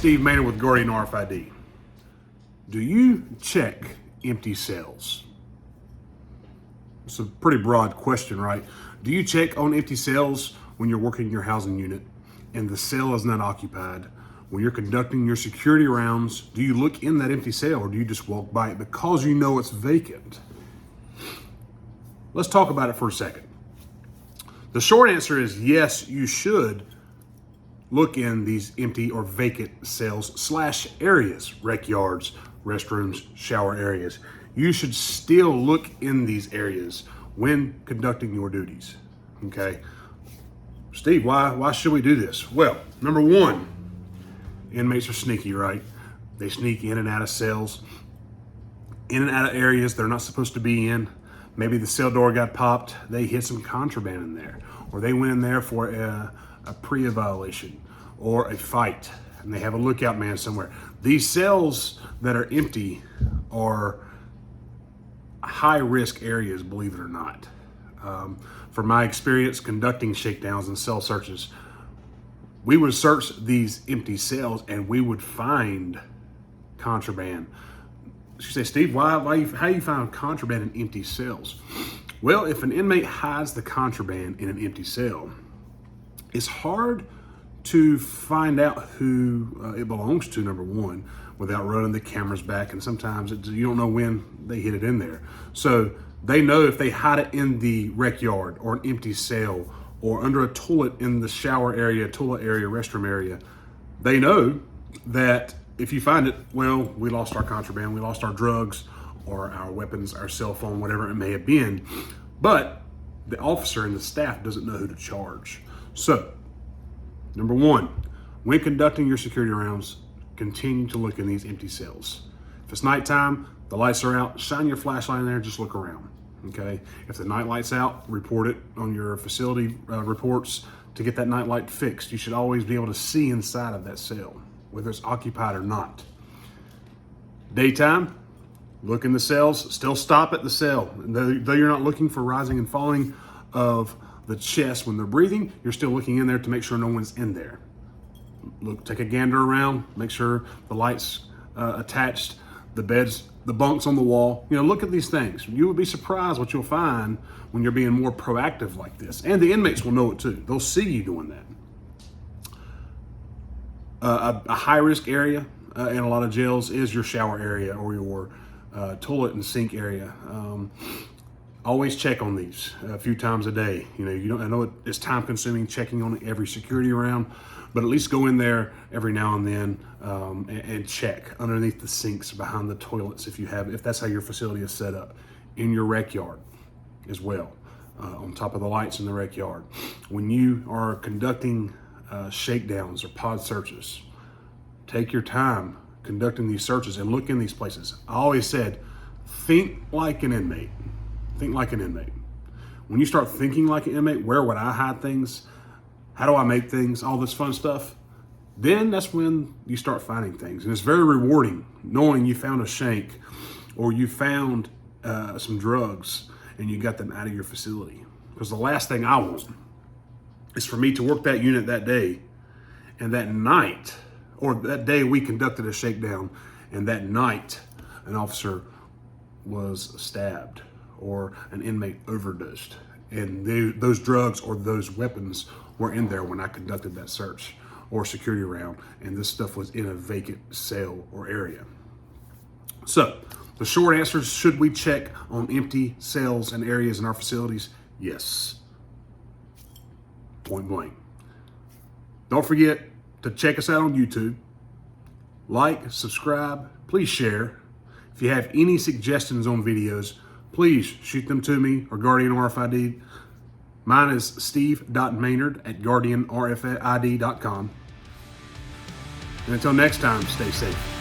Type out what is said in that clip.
Steve Maynard with Guardian RFID. Do you check empty cells? It's a pretty broad question, right? Do you check on empty cells when you're working your housing unit and the cell is not occupied? When you're conducting your security rounds, do you look in that empty cell or do you just walk by it because you know it's vacant? Let's talk about it for a second. The short answer is yes, you should look in these empty or vacant cells / areas, rec yards, restrooms, shower areas. You should still look in these areas when conducting your duties, okay? Steve, why should we do this? Well, number one, inmates are sneaky, right? They sneak in and out of cells, in and out of areas they're not supposed to be in. Maybe the cell door got popped, they hid some contraband in there, or they went in there for a PREA violation or a fight, and they have a lookout man somewhere. These cells that are empty are high-risk areas, believe it or not. From my experience conducting shakedowns and cell searches, we would search these empty cells and we would find contraband. She said, Steve, how you find contraband in empty cells? Well, if an inmate hides the contraband in an empty cell, it's hard to find out who it belongs to, number one, without running the cameras back. And sometimes you don't know when they hid it in there. So they know if they hide it in the rec yard or an empty cell or under a toilet in the shower area, toilet area, restroom area, they know that if you find it, well, we lost our contraband, we lost our drugs or our weapons, our cell phone, whatever it may have been. But the officer and the staff doesn't know who to charge. So, number one, when conducting your security rounds, continue to look in these empty cells. If it's nighttime, the lights are out, shine your flashlight in there, just look around, okay? If the night light's out, report it on your facility reports to get that night light fixed. You should always be able to see inside of that cell, whether it's occupied or not. Daytime, look in the cells, still stop at the cell. Though you're not looking for rising and falling of the chest when they're breathing, you're still looking in there to make sure no one's in there. Look, take a gander around, make sure the lights attached, the beds, the bunks on the wall. You know, look at these things. You would be surprised what you'll find when you're being more proactive like this. And the inmates will know it too. They'll see you doing that. A high-risk area in a lot of jails is your shower area or your toilet and sink area. Always check on these a few times a day. You know, I know it's time-consuming checking on every security round, but at least go in there every now and then and check underneath the sinks, behind the toilets if that's how your facility is set up, in your rec yard as well, on top of the lights in the rec yard. When you are conducting shakedowns or pod searches, take your time conducting these searches and look in these places. I always said, think like an inmate. Think like an inmate. When you start thinking like an inmate, where would I hide things? How do I make things? All this fun stuff. Then that's when you start finding things. And it's very rewarding knowing you found a shank or you found some drugs and you got them out of your facility. Because the last thing I want is for me to work that unit that day, and that night, or that day we conducted a shakedown, and that night an officer was stabbed or an inmate overdosed, and those drugs or those weapons were in there when I conducted that search or security round, and this stuff was in a vacant cell or area. So the short answer is, should we check on empty cells and areas in our facilities? Yes. Point blank. Don't forget to check us out on YouTube. Like, subscribe, please share. If you have any suggestions on videos, please shoot them to me or Guardian RFID. Mine is steve.maynard@guardianrfid.com. And until next time, stay safe.